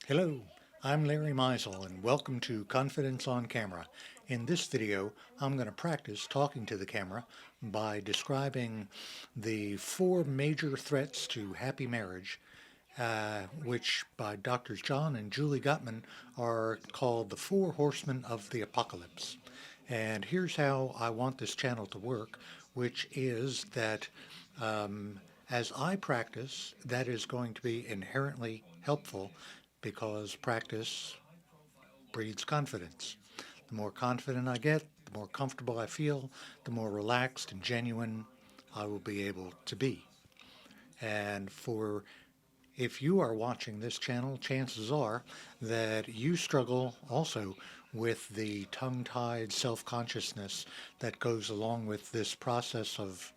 Hello, I'm Larry Meisel and welcome to Confidence on Camera. In this video, I'm going to practice talking to the camera by describing the four major threats to happy marriage, which by Drs. John and Julie Gottman are called the Four Horsemen of the Apocalypse. And here's how I want this channel to work, which is that as I practice, that is going to be inherently helpful because practice breeds confidence. The more confident I get, the more comfortable I feel, the more relaxed and genuine I will be able to be. And if you are watching this channel, chances are that you struggle also with the tongue-tied self-consciousness that goes along with this process of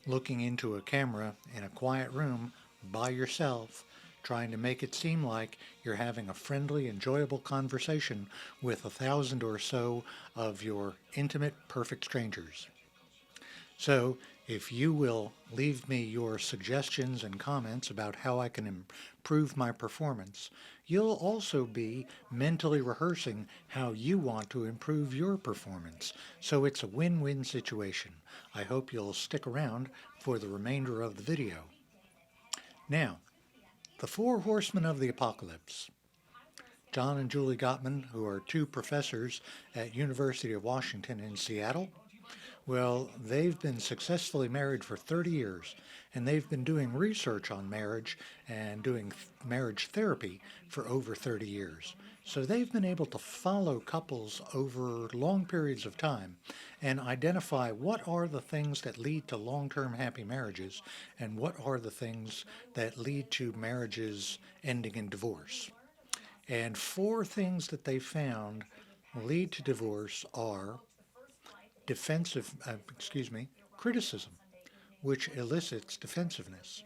looking into a camera in a quiet room by yourself, trying to make it seem like you're having a friendly, enjoyable conversation with 1,000 or so of your intimate, perfect strangers. So if you will leave me your suggestions and comments about how I can improve my performance, you'll also be mentally rehearsing how you want to improve your performance. So it's a win-win situation. I hope you'll stick around for the remainder of the video. Now, the Four Horsemen of the Apocalypse. John and Julie Gottman, who are two professors at University of Washington in Seattle, well, they've been successfully married for 30 years, and they've been doing research on marriage and doing marriage therapy for over 30 years. So they've been able to follow couples over long periods of time and identify what are the things that lead to long-term happy marriages and what are the things that lead to marriages ending in divorce. And four things that they found lead to divorce are criticism, which elicits defensiveness,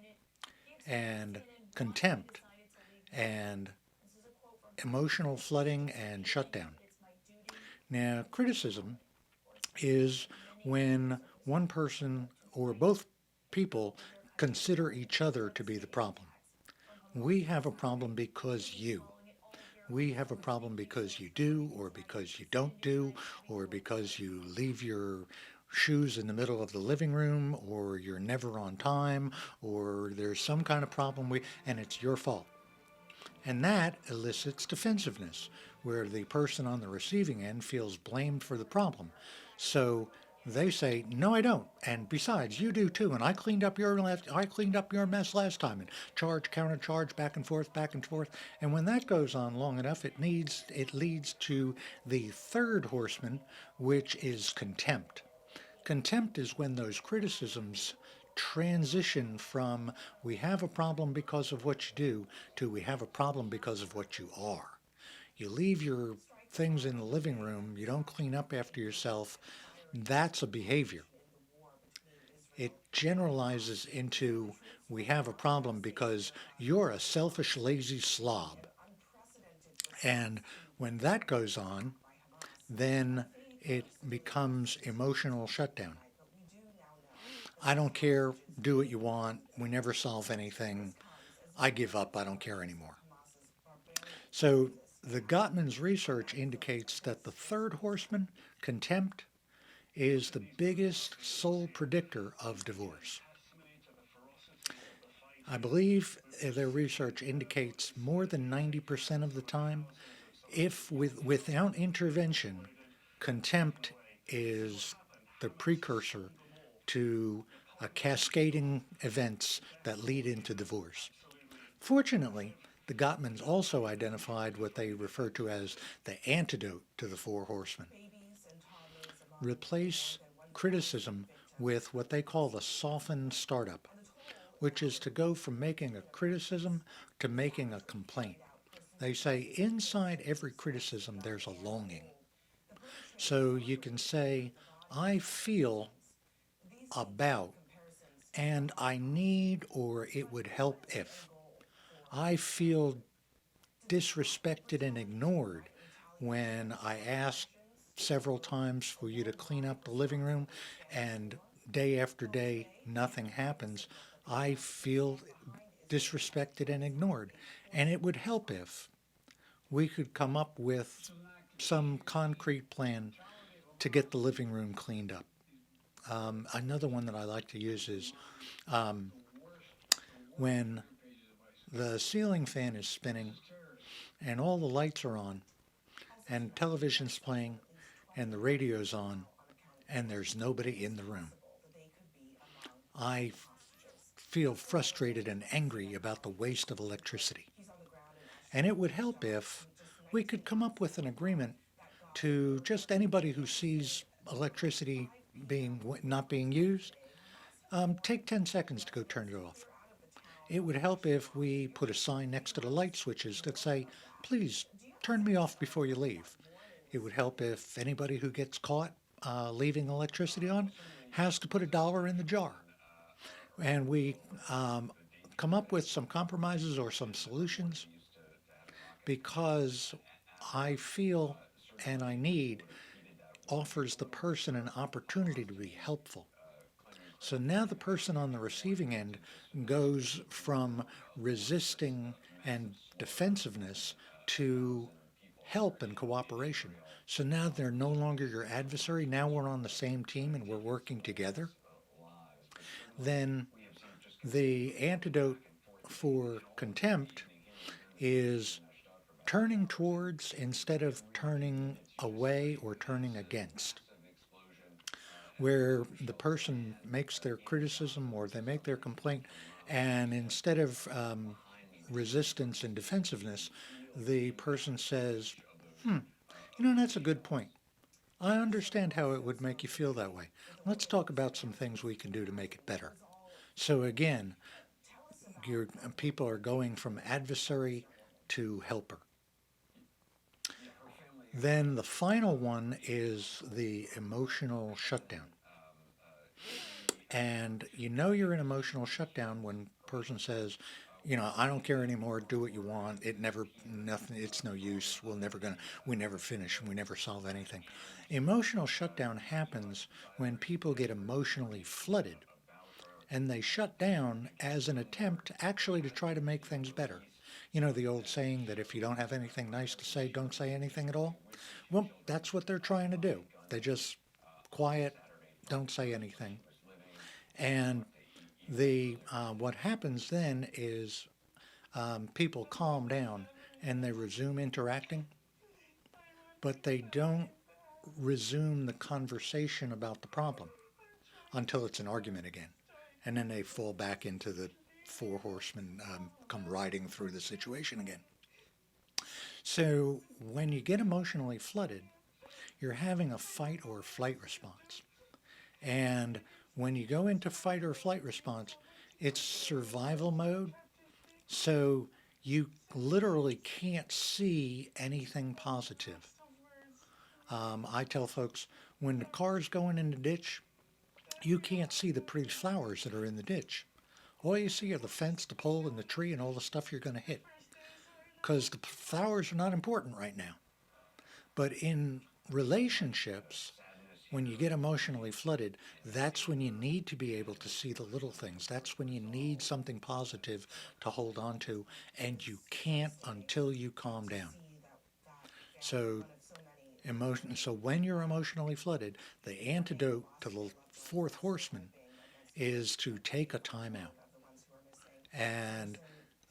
and contempt, and emotional flooding and shutdown. Now, criticism is when one person or both people consider each other to be the problem. We have a problem because you. We have a problem because you do, or because you don't do, or because you leave your shoes in the middle of the living room, or you're never on time, or there's some kind of problem, and it's your fault. And that elicits defensiveness, where the person on the receiving end feels blamed for the problem. So they say, no, I don't. And besides, you do too. And I cleaned up your mess last time. And charge, counter charge, back and forth, back and forth. And when that goes on long enough, it leads to the third horseman, which is contempt. Contempt is when those criticisms transition from we have a problem because of what you do to we have a problem because of what you are. You leave your things in the living room, you don't clean up after yourself. That's a behavior. It generalizes into we have a problem because you're a selfish, lazy slob. And when that goes on, then it becomes emotional shutdown. I don't care, do what you want, we never solve anything, I give up, I don't care anymore. So the Gottman's research indicates that the third horseman, contempt, is the biggest sole predictor of divorce. I believe their research indicates more than 90% of the time, if without intervention, contempt is the precursor to a cascading events that lead into divorce. Fortunately, the Gottmans also identified what they refer to as the antidote to the Four Horsemen. Replace criticism with what they call the softened startup, which is to go from making a criticism to making a complaint. They say inside every criticism there's a longing. So you can say, I feel about, and I need, or it would help if. I feel disrespected and ignored when I asked several times for you to clean up the living room and day after day nothing happens. I feel disrespected and ignored, and it would help if. we could come up with some concrete plan to get the living room cleaned up. Another one that I like to use is um, when the ceiling fan is spinning and all the lights are on and television's playing and the radio's on and there's nobody in the room. I feel frustrated and angry about the waste of electricity. And it would help if we could come up with an agreement to just anybody who sees electricity not being used, take 10 seconds to go turn it off. It would help if we put a sign next to the light switches that say, please turn me off before you leave. It would help if anybody who gets caught leaving electricity on has to put $1 in the jar. And we come up with some compromises or some solutions, because I feel and I need offers the person an opportunity to be helpful. So now the person on the receiving end goes from resisting and defensiveness to help and cooperation. So now they're no longer your adversary. Now we're on the same team and we're working together. Then the antidote for contempt is turning towards instead of turning away or turning against, where the person makes their criticism or they make their complaint, and instead of resistance and defensiveness, the person says, that's a good point. I understand how it would make you feel that way. Let's talk about some things we can do to make it better. So again, people are going from adversary to helper. Then the final one is the emotional shutdown. And you're in emotional shutdown when a person says, I don't care anymore, do what you want, nothing, it's no use, we never finish, we never solve anything. Emotional shutdown happens when people get emotionally flooded and they shut down as an attempt actually to try to make things better. The old saying that if you don't have anything nice to say, don't say anything at all? Well, that's what they're trying to do. They just quiet, don't say anything. And what happens then is people calm down and they resume interacting, but they don't resume the conversation about the problem until it's an argument again. And then they fall back into the four horsemen come riding through the situation again. So when you get emotionally flooded, you're having a fight or flight response. And when you go into fight or flight response, it's survival mode. So you literally can't see anything positive. I tell folks, when the car's going in the ditch, you can't see the pretty flowers that are in the ditch. All you see are the fence, the pole, and the tree, and all the stuff you're going to hit. Because the flowers are not important right now. But in relationships, when you get emotionally flooded, that's when you need to be able to see the little things. That's when you need something positive to hold on to, and you can't until you calm down. So when you're emotionally flooded, the antidote to the fourth horseman is to take a time out. And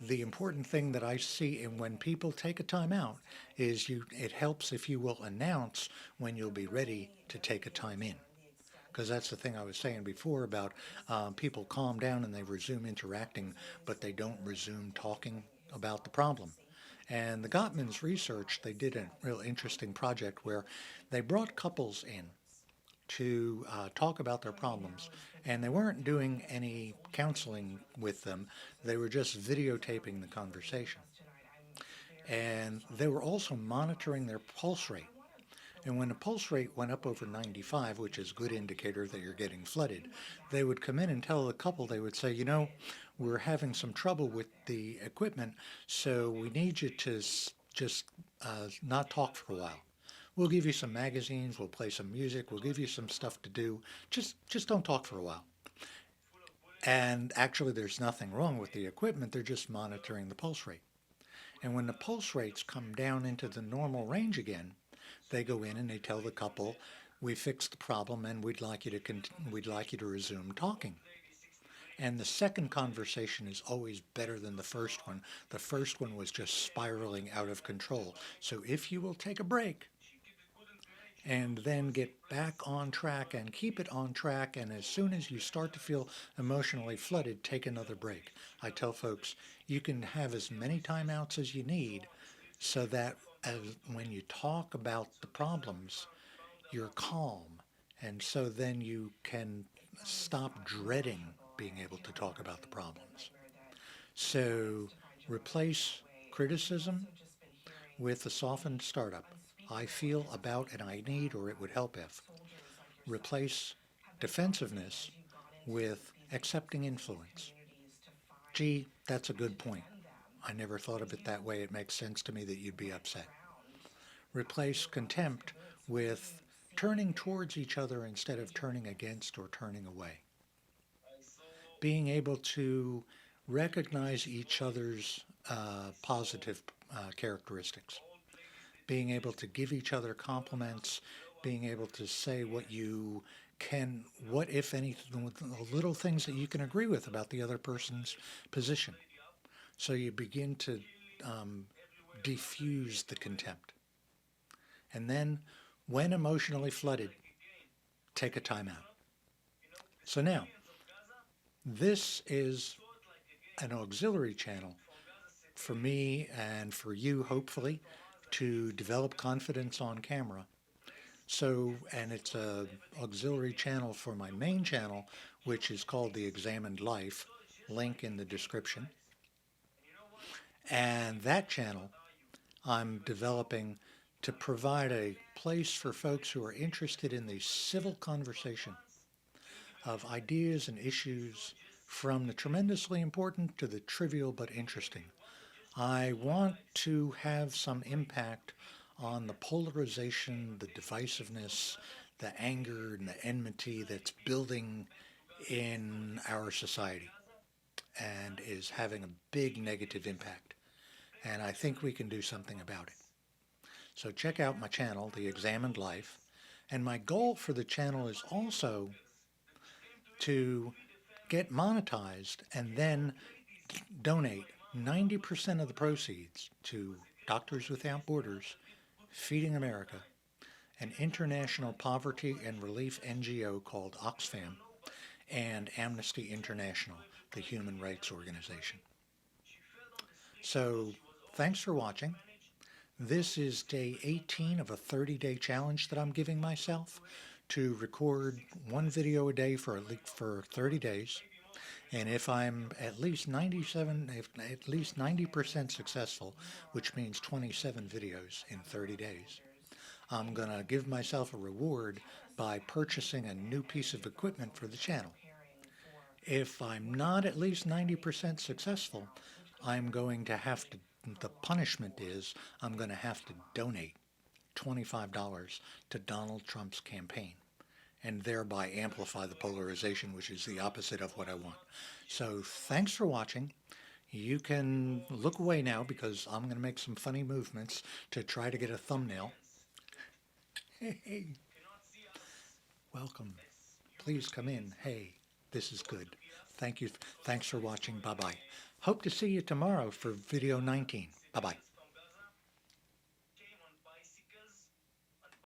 the important thing that I see in when people take a time out is it helps if you will announce when you'll be ready to take a time in. Because that's the thing I was saying before about people calm down and they resume interacting, but they don't resume talking about the problem. And the Gottman's research, they did a real interesting project where they brought couples in to talk about their problems. And they weren't doing any counseling with them. They were just videotaping the conversation. And they were also monitoring their pulse rate. And when the pulse rate went up over 95, which is a good indicator that you're getting flooded, they would come in and tell the couple, they would say, we're having some trouble with the equipment, so we need you to just not talk for a while. We'll give you some magazines, we'll play some music, we'll give you some stuff to do. Just don't talk for a while. And actually there's nothing wrong with the equipment, they're just monitoring the pulse rate. And when the pulse rates come down into the normal range again, they go in and they tell the couple, we fixed the problem and we'd like you to resume talking. And the second conversation is always better than the first one. The first one was just spiraling out of control. So if you will take a break and then get back on track and keep it on track, and as soon as you start to feel emotionally flooded, take another break. I tell folks you can have as many timeouts as you need so that when you talk about the problems, you're calm. And so then you can stop dreading being able to talk about the problems. So replace criticism with a softened startup. I feel about and I need, or it would help if. Replace defensiveness with accepting influence. Gee, that's a good point. I never thought of it that way. It makes sense to me that you'd be upset. Replace contempt with turning towards each other instead of turning against or turning away. Being able to recognize each other's positive characteristics. Being able to give each other compliments, being able to say what you can, what if anything, the little things that you can agree with about the other person's position. So you begin to diffuse the contempt. And then, when emotionally flooded, take a time out. So now, this is an auxiliary channel for me and for you, hopefully, to develop confidence on camera. So, and it's an auxiliary channel for my main channel, which is called The Examined Life, link in the description. And that channel I'm developing to provide a place for folks who are interested in the civil conversation of ideas and issues, from the tremendously important to the trivial but interesting. I want to have some impact on the polarization, the divisiveness, the anger and the enmity that's building in our society and is having a big negative impact. And I think we can do something about it. So check out my channel, The Examined Life. And my goal for the channel is also to get monetized and then donate 90% of the proceeds to Doctors Without Borders, Feeding America, an international poverty and relief NGO called Oxfam, and Amnesty International, the human rights organization. So thanks for watching. This is day 18 of a 30-day challenge that I'm giving myself to record one video a day for 30 days. And if I'm at least 90% successful, which means 27 videos in 30 days, I'm going to give myself a reward by purchasing a new piece of equipment for the channel. If I'm not at least 90% successful, I'm going to have to, the punishment is I'm going to have to donate $25 to Donald Trump's campaign and thereby amplify the polarization, which is the opposite of what I want. So thanks for watching. You can look away now because I'm going to make some funny movements to try to get a thumbnail. Hey, welcome. Please come in. Hey, this is good. Thank you. Thanks for watching. Bye-bye. Hope to see you tomorrow for video 19. Bye-bye.